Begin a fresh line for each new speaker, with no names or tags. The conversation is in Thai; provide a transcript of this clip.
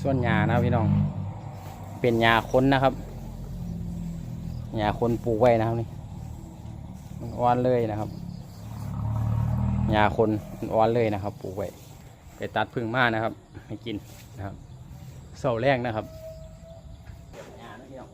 ส่วนหญ้านะครับพี่น้องเป็นหญ้าคนนะครับหญ้าคนปลูกไว้นะครับนี่มันอ่อนเลยนะครับหญ้าคนมันอ่อนเลยนะครับปลูกไว้ไปตัดพึ่งมานะครับให้กินนะครับเสาแรกนะครับหญ้านะพี่น้อง